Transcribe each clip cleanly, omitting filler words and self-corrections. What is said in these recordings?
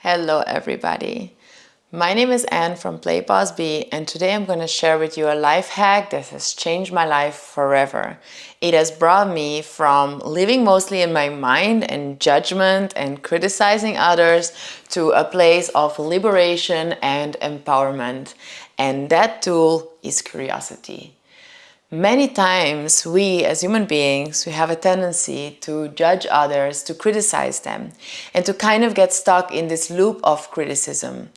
Hello everybody. My name is Anne from Play Pause Be, and today I'm going to share with you a life hack that has changed my life forever. It has brought me from living mostly in my mind and judgment and criticizing others to a place of liberation and empowerment. And that tool is curiosity. Many times we as human beings, we have a tendency to judge others, to criticize them, and to kind of get stuck in this loop of criticism.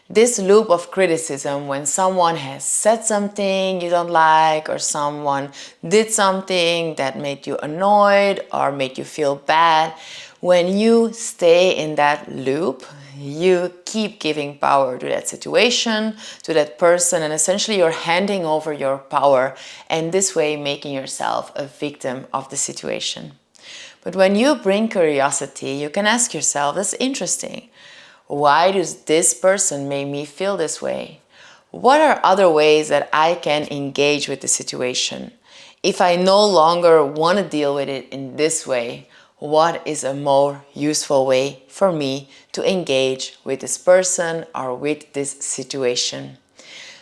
This loop of criticism when someone has said something you don't like, or someone did something that made you annoyed or made you feel bad. When you stay in that loop, you keep giving power to that situation, to that person, and essentially you're handing over your power and this way making yourself a victim of the situation. But when you bring curiosity, you can ask yourself, that's interesting. Why does this person make me feel this way? What are other ways that I can engage with the situation? If I no longer want to deal with it in this way, what is a more useful way for me to engage with this person or with this situation?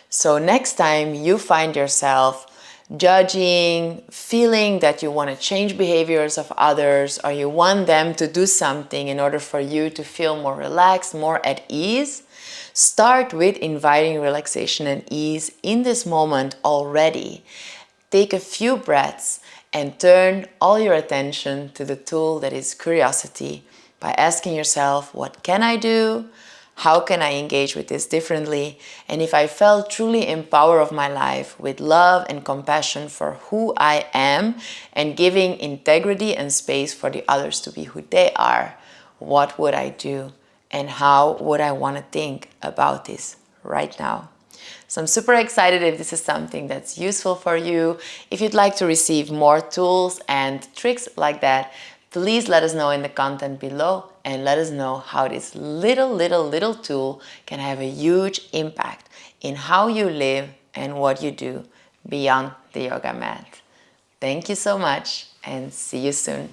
So next time you find yourself judging, feeling that you want to change behaviors of others, or you want them to do something in order for you to feel more relaxed, more at ease, start with inviting relaxation and ease in this moment already. Take a few breaths and turn all your attention to the tool that is curiosity by asking yourself, what can I do? How can I engage with this differently? And if I felt truly in power of my life with love and compassion for who I am and giving integrity and space for the others to be who they are, what would I do? And how would I want to think about this right now? So I'm super excited if this is something that's useful for you. If you'd like to receive more tools and tricks like that, please let us know in the content below and let us know how this little tool can have a huge impact in how you live and what you do beyond the yoga mat. Thank you so much and see you soon.